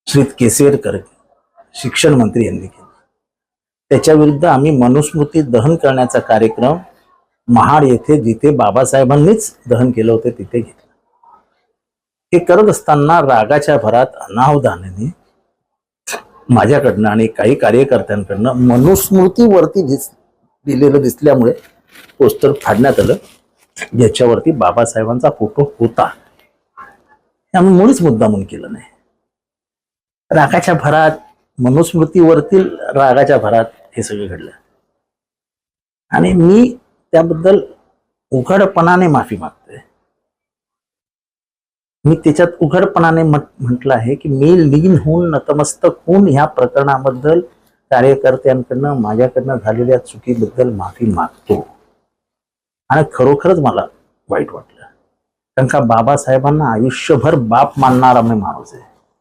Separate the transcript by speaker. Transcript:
Speaker 1: श्री केसरकर शिक्षण मंत्री यांनी केलं. त्याच्या विरुद्ध आम्ही मनुस्मृती दहन करण्याचा कार्यक्रम महाड येथे जिथे बाबासाहेबांनीच दहन केलं होतं तिथे घेतलं. हे करत असताना रागाच्या भरात अनावधानाने माझ्याकडनं आणि काही कार्यकर्त्यांकडनं मनुस्मृतीवरती दिलेलं दिसल्यामुळे पोस्टर फाडण्यात आलं, ज्याच्यावरती बाबासाहेबांचा फोटो होता. आम्ही मुळीच मुद्दामून केलं नाही. रागाच्या भरात, मनुस्मृतीवरतील रागाच्या भरात हे सगळं घडलं आणि मी त्याबद्दल उघडपणाने माफी मागतोय. मी त्याच्यात उघडपणाने म्हटलं आहे की मी लीन होऊन नतमस्तक होऊन ह्या प्रकरणाबद्दल कार्यकर्त्यांकडनं माझ्याकडनं झालेल्या चुकीबद्दल माफी मागतो. आणि खरोखरच मला वाईट वाटलं, कारण का बाबासाहेबांना आयुष्यभर बाप मानणारा मी माणूस आहे.